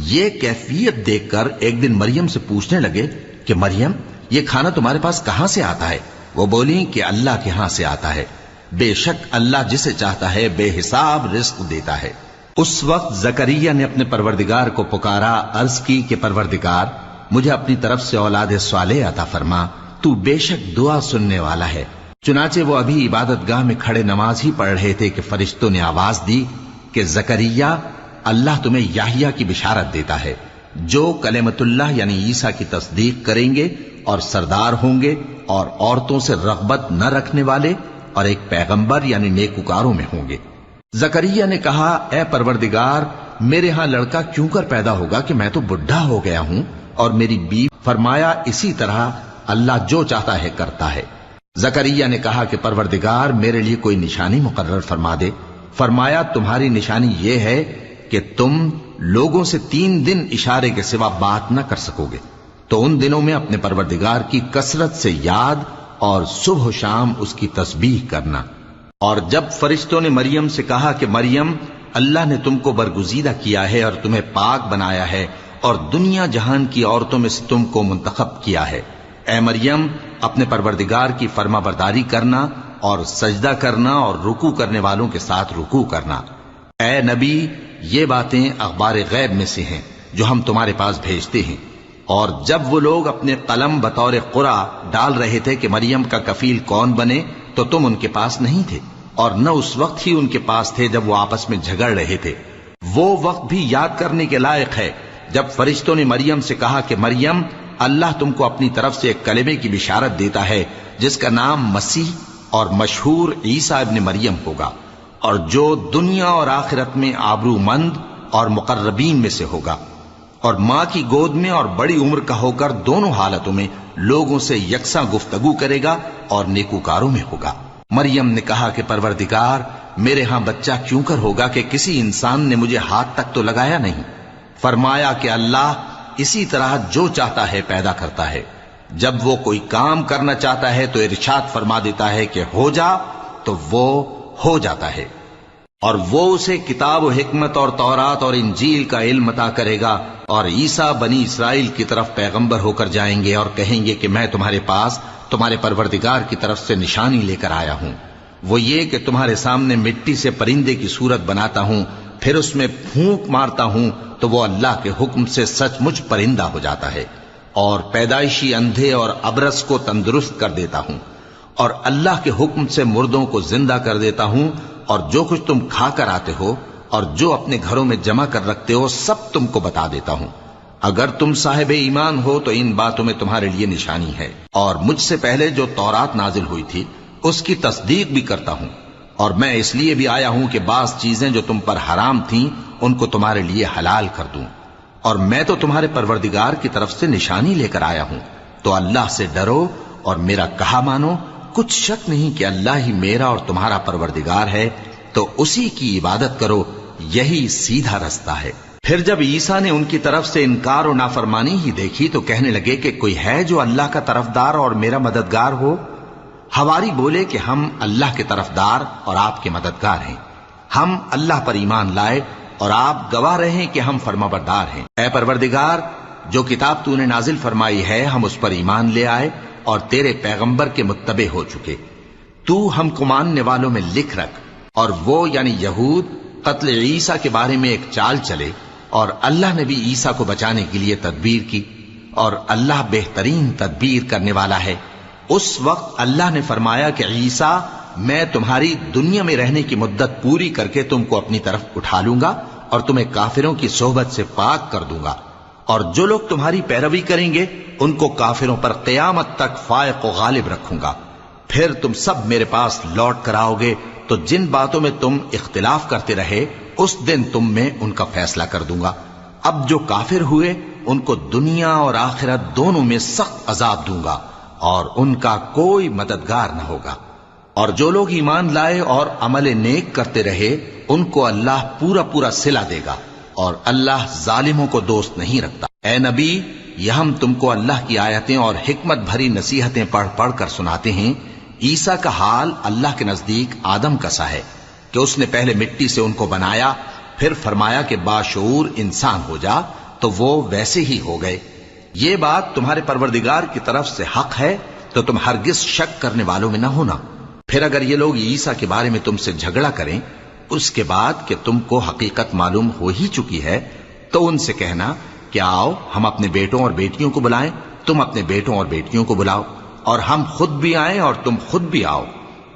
یہ کیفیت دیکھ کر ایک دن مریم سے پوچھنے لگے کہ مریم، یہ کھانا تمہارے پاس کہاں سے آتا ہے؟ وہ بولی کہ اللہ کے ہاں سے آتا ہے، بے شک اللہ جسے چاہتا ہے بے حساب رزق دیتا ہے۔ اس وقت زکریا نے اپنے پروردگار کو پکارا، عرض کی کہ پروردگار مجھے اپنی طرف سے اولاد صالح عطا فرما، تو بے شک دعا سننے والا ہے۔ چنانچہ وہ ابھی عبادت گاہ میں کھڑے نماز ہی پڑھ رہے تھے کہ فرشتوں نے آواز دی کہ زکریا، اللہ تمہیں یحییٰ کی بشارت دیتا ہے، جو کلمۃ اللہ یعنی عیسیٰ کی تصدیق کریں گے اور سردار ہوں گے اور عورتوں سے رغبت نہ رکھنے والے اور ایک پیغمبر یعنی نیکوکاروں میں ہوں گے۔ زکریا نے کہا، اے پروردگار میرے ہاں لڑکا کیوں کر پیدا ہوگا کہ میں تو بڈھا ہو گیا ہوں اور میری بیوی؟ فرمایا اسی طرح اللہ جو چاہتا ہے کرتا ہے۔ زکریا نے کہا کہ پروردگار میرے لیے کوئی نشانی مقرر فرما دے۔ فرمایا تمہاری نشانی یہ ہے کہ تم لوگوں سے 3 دن اشارے کے سوا بات نہ کر سکو گے، تو ان دنوں میں اپنے پروردگار کی کثرت سے یاد اور صبح و شام اس کی تسبیح کرنا۔ اور جب فرشتوں نے مریم سے کہا کہ مریم، اللہ نے تم کو برگزیدہ کیا ہے اور تمہیں پاک بنایا ہے اور دنیا جہان کی عورتوں میں سے تم کو منتخب کیا ہے، اے مریم اپنے پروردگار کی فرما برداری کرنا اور سجدہ کرنا اور رکوع کرنے والوں کے ساتھ رکوع کرنا۔ اے نبی، یہ باتیں اخبار غیب میں سے ہیں جو ہم تمہارے پاس بھیجتے ہیں۔ اور جب وہ لوگ اپنے قلم بطور قرعہ ڈال رہے تھے کہ مریم کا کفیل کون بنے، تو تم ان کے پاس نہیں تھے، اور نہ اس وقت ہی ان کے پاس تھے جب وہ آپس میں جھگڑ رہے تھے۔ وہ وقت بھی یاد کرنے کے لائق ہے جب فرشتوں نے مریم سے کہا کہ مریم، اللہ تم کو اپنی طرف سے ایک کلمے کی بشارت دیتا ہے جس کا نام مسیح اور مشہور عیسیٰ ابن مریم ہوگا، اور جو دنیا اور آخرت میں آبرو مند اور مقربین میں سے ہوگا، اور ماں کی گود میں اور بڑی عمر کا ہو کر دونوں حالتوں میں لوگوں سے یکساں گفتگو کرے گا اور نیکوکاروں میں ہوگا۔ مریم نے کہا کہ پروردگار میرے ہاں بچہ کیوں کر ہوگا کہ کسی انسان نے مجھے ہاتھ تک تو لگایا نہیں۔ فرمایا کہ اللہ اسی طرح جو چاہتا ہے پیدا کرتا ہے، جب وہ کوئی کام کرنا چاہتا ہے تو ارشاد فرما دیتا ہے کہ ہو جا، تو وہ ہو جاتا ہے۔ اور وہ اسے کتاب و حکمت اور تورات اور انجیل کا علم عطا کرے گا، اور عیسیٰ بنی اسرائیل کی طرف پیغمبر ہو کر جائیں گے اور کہیں گے کہ میں تمہارے پاس تمہارے پروردگار کی طرف سے نشانی لے کر آیا ہوں، وہ یہ کہ تمہارے سامنے مٹی سے پرندے کی صورت بناتا ہوں، پھر اس میں پھونک مارتا ہوں تو وہ اللہ کے حکم سے سچ مچ پرندہ ہو جاتا ہے، اور پیدائشی اندھے اور ابرص کو تندرست کر دیتا ہوں، اور اللہ کے حکم سے مردوں کو زندہ کر دیتا ہوں، اور جو کچھ تم کھا کر آتے ہو اور جو اپنے گھروں میں جمع کر رکھتے ہو سب تم کو بتا دیتا ہوں۔ اگر تم صاحب ایمان ہو تو ان باتوں میں تمہارے لیے نشانی ہے، اور مجھ سے پہلے جو تورات نازل ہوئی تھی اس کی تصدیق بھی کرتا ہوں، اور میں اس لیے بھی آیا ہوں کہ بعض چیزیں جو تم پر حرام تھیں ان کو تمہارے لیے حلال کر دوں، اور میں تو تمہارے پروردگار کی طرف سے نشانی لے کر آیا ہوں، تو اللہ سے ڈرو اور میرا کہا مانو۔ کچھ شک نہیں کہ اللہ ہی میرا اور تمہارا پروردگار ہے، تو اسی کی عبادت کرو، یہی سیدھا رستہ ہے۔ پھر جب عیسیٰ نے ان کی طرف سے انکار و نافرمانی ہی دیکھی تو کہنے لگے کہ کوئی ہے جو اللہ کا طرفدار اور میرا مددگار ہو؟ حواری بولے کہ ہم اللہ کے طرفدار اور آپ کے مددگار ہیں، ہم اللہ پر ایمان لائے اور آپ گواہ رہے کہ ہم فرمانبردار ہیں۔ اے پروردگار، جو کتاب تو نے نازل فرمائی ہے ہم اس پر ایمان لے آئے اور تیرے پیغمبر کے متبع ہو چکے، تو ہم کو ماننے والوں میں لکھ رکھ۔ اور وہ یعنی یہود قتل عیسیٰ کے بارے میں ایک چال چلے، اور اللہ نے بھی عیسیٰ کو بچانے کے لیے تدبیر کی، اور اللہ بہترین تدبیر کرنے والا ہے۔ اس وقت اللہ نے فرمایا کہ عیسیٰ، میں تمہاری دنیا میں رہنے کی مدت پوری کر کے تم کو اپنی طرف اٹھا لوں گا اور تمہیں کافروں کی صحبت سے پاک کر دوں گا، اور جو لوگ تمہاری پیروی کریں گے ان کو کافروں پر قیامت تک فائق و غالب رکھوں گا۔ پھر تم سب میرے پاس لوٹ کر آؤ گے تو جن باتوں میں تم اختلاف کرتے رہے اس دن تم میں ان کا فیصلہ کر دوں گا۔ اب جو کافر ہوئے ان کو دنیا اور آخرت دونوں میں سخت عذاب دوں گا، اور ان کا کوئی مددگار نہ ہوگا۔ اور جو لوگ ایمان لائے اور عمل نیک کرتے رہے ان کو اللہ پورا پورا صلہ دے گا، اور اللہ ظالموں کو دوست نہیں رکھتا۔ اے نبی، یہ ہم تم کو اللہ کی آیتیں اور حکمت بھری نصیحتیں پڑھ پڑھ کر سناتے ہیں۔ عیسیٰ کا حال اللہ کے نزدیک آدم کا سا ہے کہ اس نے پہلے مٹی سے ان کو بنایا، پھر فرمایا کہ باشعور انسان ہو جا، تو وہ ویسے ہی ہو گئے۔ یہ بات تمہارے پروردگار کی طرف سے حق ہے، تو تم ہرگز شک کرنے والوں میں نہ ہونا۔ پھر اگر یہ لوگ عیسیٰ کے بارے میں تم سے جھگڑا کریں اس کے بعد کہ تم کو حقیقت معلوم ہو ہی چکی ہے، تو ان سے کہنا کہ آؤ ہم اپنے بیٹوں اور بیٹیوں کو بلائیں، تم اپنے بیٹوں اور بیٹیوں کو بلاؤ، اور ہم خود بھی آئیں اور تم خود بھی آؤ،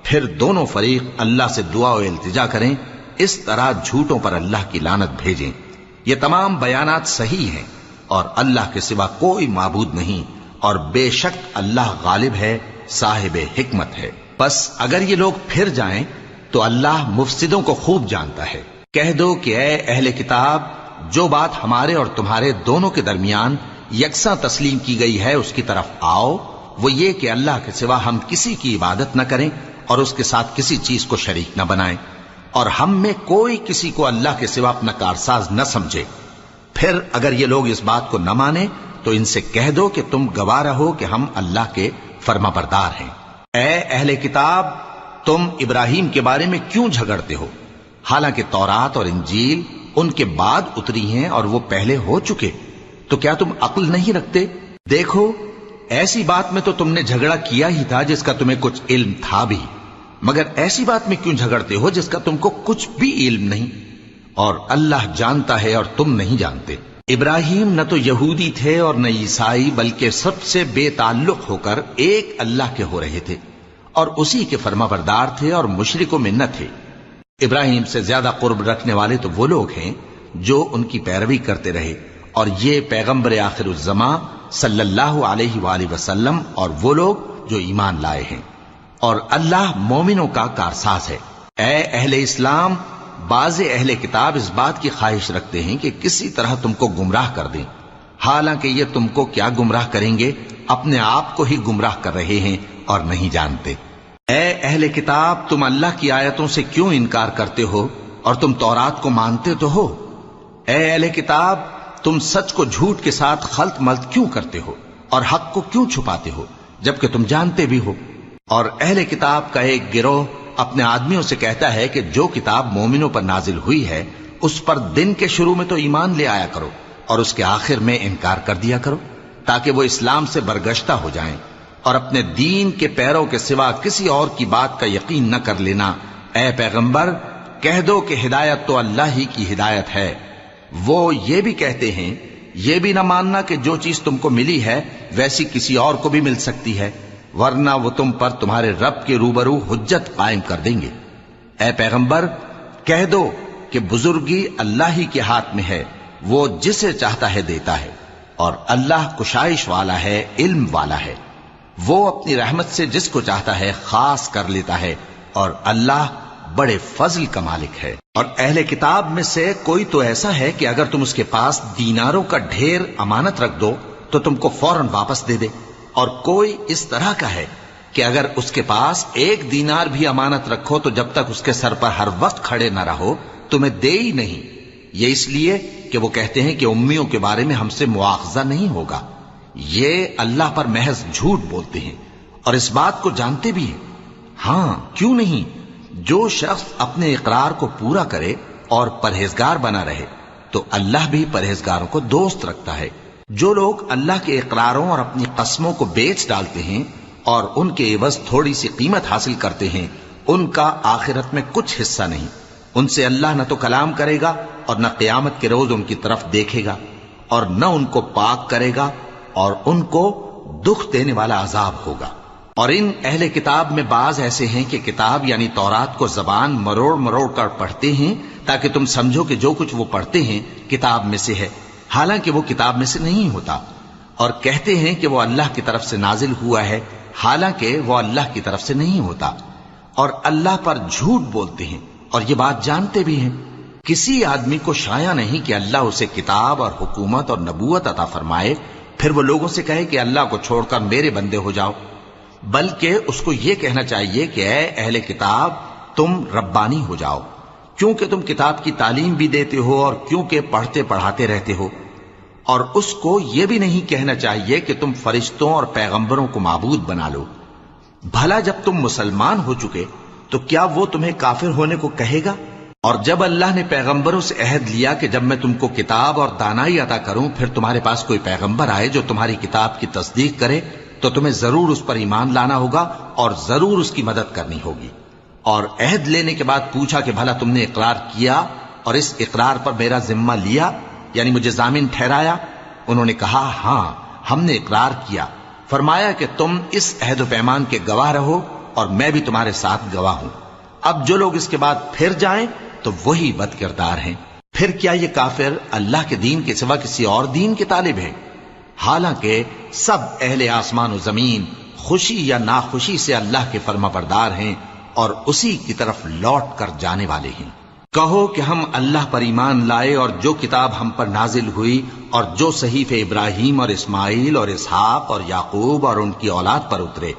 پھر دونوں فریق اللہ سے دعا و التجا کریں، اس طرح جھوٹوں پر اللہ کی لعنت بھیجیں۔ یہ تمام بیانات صحیح ہیں، اور اللہ کے سوا کوئی معبود نہیں، اور بے شک اللہ غالب ہے، صاحب حکمت ہے۔ بس اگر یہ لوگ پھر جائیں تو اللہ مفسدوں کو خوب جانتا ہے۔ کہہ دو کہ اے اہل کتاب، جو بات ہمارے اور تمہارے دونوں کے درمیان یکساں تسلیم کی گئی ہے اس کی طرف آؤ، وہ یہ کہ اللہ کے سوا ہم کسی کی عبادت نہ کریں اور اس کے ساتھ کسی چیز کو شریک نہ بنائیں، اور ہم میں کوئی کسی کو اللہ کے سوا اپنا کارساز نہ سمجھے۔ پھر اگر یہ لوگ اس بات کو نہ مانیں تو ان سے کہہ دو کہ تم گواہ رہو کہ ہم اللہ کے فرما بردار ہیں۔ اے اہل کتاب، تم ابراہیم کے بارے میں کیوں جھگڑتے ہو، حالانکہ تورات اور انجیل ان کے بعد اتری ہیں اور وہ پہلے ہو چکے؟ تو کیا تم عقل نہیں رکھتے؟ دیکھو، ایسی بات میں تو تم نے جھگڑا کیا ہی تھا جس کا تمہیں کچھ علم تھا بھی، مگر ایسی بات میں کیوں جھگڑتے ہو جس کا تم کو کچھ بھی علم نہیں، اور اللہ جانتا ہے اور تم نہیں جانتے۔ ابراہیم نہ تو یہودی تھے اور نہ عیسائی، بلکہ سب سے بے تعلق ہو کر ایک اللہ کے ہو رہے تھے اور اسی کے فرما بردار تھے اور مشرکوں میں نہ تھے۔ ابراہیم سے زیادہ قرب رکھنے والے تو وہ لوگ ہیں جو ان کی پیروی کرتے رہے، اور یہ پیغمبر آخر الزماں صلی اللہ علیہ وآلہ وسلم اور وہ لوگ جو ایمان لائے ہیں، اور اللہ مومنوں کا کارساز ہے۔ اے اہل اسلام، بعض اہل کتاب اس بات کی خواہش رکھتے ہیں کہ کسی طرح تم کو گمراہ کر دیں، حالانکہ یہ تم کو کیا گمراہ کریں گے، اپنے آپ کو ہی گمراہ کر رہے ہیں اور نہیں جانتے۔ اے اہل کتاب، تم اللہ کی آیتوں سے کیوں انکار کرتے ہو اور تم تورات کو مانتے تو ہو؟ اے اہل کتاب، تم سچ کو جھوٹ کے ساتھ خلط ملط کیوں کرتے ہو اور حق کو کیوں چھپاتے ہو جبکہ تم جانتے بھی ہو؟ اور اہل کتاب کا ایک گروہ اپنے آدمیوں سے کہتا ہے کہ جو کتاب مومنوں پر نازل ہوئی ہے اس پر دن کے شروع میں تو ایمان لے آیا کرو اور اس کے آخر میں انکار کر دیا کرو، تاکہ وہ اسلام سے برگشتہ ہو جائیں، اور اپنے دین کے پیروں کے سوا کسی اور کی بات کا یقین نہ کر لینا۔ اے پیغمبر، کہہ دو کہ ہدایت تو اللہ ہی کی ہدایت ہے۔ وہ یہ بھی کہتے ہیں، یہ بھی نہ ماننا کہ جو چیز تم کو ملی ہے ویسی کسی اور کو بھی مل سکتی ہے، ورنہ وہ تم پر تمہارے رب کے روبرو حجت قائم کر دیں گے۔ اے پیغمبر، کہہ دو کہ بزرگی اللہ ہی کے ہاتھ میں ہے، وہ جسے چاہتا ہے دیتا ہے، اور اللہ کشائش والا ہے، علم والا ہے، وہ اپنی رحمت سے جس کو چاہتا ہے خاص کر لیتا ہے، اور اللہ بڑے فضل کا مالک ہے۔ اور اہل کتاب میں سے کوئی تو ایسا ہے کہ اگر تم اس کے پاس دیناروں کا ڈھیر امانت رکھ دو تو تم کو فوراً واپس دے دے، اور کوئی اس طرح کا ہے کہ اگر اس کے پاس 1 دینار بھی امانت رکھو تو جب تک اس کے سر پر ہر وقت کھڑے نہ رہو تمہیں دے ہی نہیں۔ یہ اس لیے کہ وہ کہتے ہیں کہ امیوں کے بارے میں ہم سے مواخذہ نہیں ہوگا۔ یہ اللہ پر محض جھوٹ بولتے ہیں اور اس بات کو جانتے بھی ہیں۔ ہاں، کیوں نہیں؟ جو شخص اپنے اقرار کو پورا کرے اور پرہیزگار بنا رہے تو اللہ بھی پرہیزگاروں کو دوست رکھتا ہے۔ جو لوگ اللہ کے اقراروں اور اپنی قسموں کو بیچ ڈالتے ہیں اور ان کے عوض تھوڑی سی قیمت حاصل کرتے ہیں، ان کا آخرت میں کچھ حصہ نہیں۔ ان سے اللہ نہ تو کلام کرے گا اور نہ قیامت کے روز ان کی طرف دیکھے گا، اور نہ ان کو پاک کرے گا، اور ان کو دکھ دینے والا عذاب ہوگا۔ اور ان اہل کتاب میں بعض ایسے ہیں کہ کتاب یعنی تورات کو زبان مروڑ مروڑ کر پڑھتے ہیں تاکہ تم سمجھو کہ جو کچھ وہ پڑھتے ہیں کتاب میں سے ہے، حالانکہ وہ کتاب میں سے نہیں ہوتا، اور کہتے ہیں کہ وہ اللہ کی طرف سے نازل ہوا ہے، حالانکہ وہ اللہ کی طرف سے نہیں ہوتا، اور اللہ پر جھوٹ بولتے ہیں اور یہ بات جانتے بھی ہیں۔ کسی آدمی کو شایع نہیں کہ اللہ اسے کتاب اور حکومت اور نبوت عطا فرمائے، پھر وہ لوگوں سے کہے کہ اللہ کو چھوڑ کر میرے بندے ہو جاؤ، بلکہ اس کو یہ کہنا چاہیے کہ اے اہل کتاب، تم ربانی ہو جاؤ، کیونکہ تم کتاب کی تعلیم بھی دیتے ہو اور کیونکہ پڑھتے پڑھاتے رہتے ہو۔ اور اس کو یہ بھی نہیں کہنا چاہیے کہ تم فرشتوں اور پیغمبروں کو معبود بنا لو۔ بھلا جب تم مسلمان ہو چکے تو کیا وہ تمہیں کافر ہونے کو کہے گا؟ اور جب اللہ نے پیغمبروں سے عہد لیا کہ جب میں تم کو کتاب اور دانائی عطا کروں پھر تمہارے پاس کوئی پیغمبر آئے جو تمہاری کتاب کی تصدیق کرے تو تمہیں ضرور اس پر ایمان لانا ہوگا اور ضرور اس کی مدد کرنی ہوگی۔ اور عہد لینے کے بعد پوچھا کہ بھلا تم نے اقرار کیا اور اس اقرار پر میرا ذمہ لیا، یعنی مجھے ضامن ٹھہرایا؟ انہوں نے کہا ہاں ہم نے اقرار کیا۔ فرمایا کہ تم اس عہد و پیمان کے گواہ رہو اور میں بھی تمہارے ساتھ گواہ ہوں۔ اب جو لوگ اس کے بعد پھر جائیں تو وہی بد کردار ہیں۔ پھر کیا یہ کافر اللہ کے دین کے سوا کسی اور دین کے طالب ہیں؟ حالانکہ سب اہل آسمان و زمین خوشی یا ناخوشی سے اللہ کے فرما بردار ہیں اور اسی کی طرف لوٹ کر جانے والے ہیں۔ کہو کہ ہم اللہ پر ایمان لائے اور جو کتاب ہم پر نازل ہوئی اور جو صحیفے ابراہیم اور اسماعیل اور اسحاق اور یعقوب اور ان کی اولاد پر اترے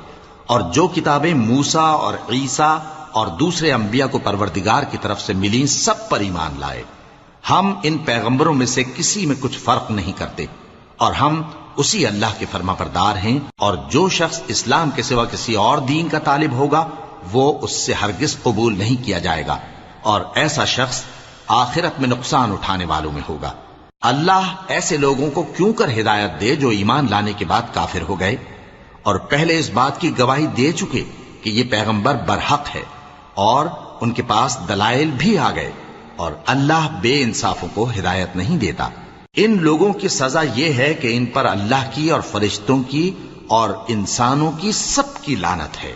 اور جو کتابیں موسیٰ اور عیسیٰ اور دوسرے انبیاء کو پروردگار کی طرف سے ملیں سب پر ایمان لائے۔ ہم ان پیغمبروں میں سے کسی میں کچھ فرق نہیں کرتے اور ہم اسی اللہ کے فرما بردار ہیں، اور جو شخص اسلام کے سوا کسی اور دین کا طالب ہوگا وہ اس سے ہرگز قبول نہیں کیا جائے گا، اور ایسا شخص آخرت میں نقصان اٹھانے والوں میں ہوگا۔ اللہ ایسے لوگوں کو کیوں کر ہدایت دے جو ایمان لانے کے بعد کافر ہو گئے اور پہلے اس بات کی گواہی دے چکے کہ یہ پیغمبر برحق ہے اور ان کے پاس دلائل بھی آ گئے، اور اللہ بے انصافوں کو ہدایت نہیں دیتا۔ ان لوگوں کی سزا یہ ہے کہ ان پر اللہ کی اور فرشتوں کی اور انسانوں کی سب کی لعنت ہے،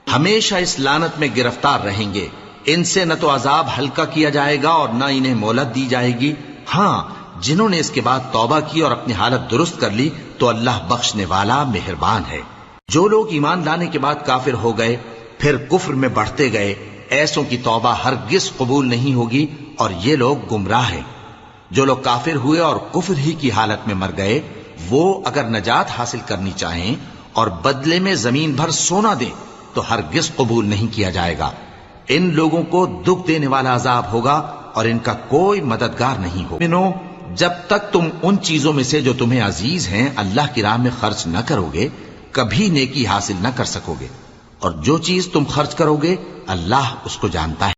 ہمیشہ اس لعنت میں گرفتار رہیں گے۔ ان سے نہ تو عذاب ہلکا کیا جائے گا اور نہ انہیں مہلت دی جائے گی۔ ہاں جنہوں نے اس کے بعد توبہ کی اور اپنی حالت درست کر لی تو اللہ بخشنے والا مہربان ہے۔ جو لوگ ایمان لانے کے بعد کافر ہو گئے پھر کفر میں بڑھتے گئے، ایسوں کی توبہ ہرگز قبول نہیں ہوگی اور یہ لوگ گمراہ ہیں۔ جو لوگ کافر ہوئے اور کفر ہی کی حالت میں مر گئے وہ اگر نجات حاصل کرنی چاہیں اور بدلے میں زمین بھر سونا دیں تو ہرگز قبول نہیں کیا جائے گا۔ ان لوگوں کو دکھ دینے والا عذاب ہوگا اور ان کا کوئی مددگار نہیں ہوگا۔ جب تک تم ان چیزوں میں سے جو تمہیں عزیز ہیں اللہ کی راہ میں خرچ نہ کرو گے کبھی نیکی حاصل نہ کر سکو گے، اور جو چیز تم خرچ کرو گے اللہ اس کو جانتا ہے۔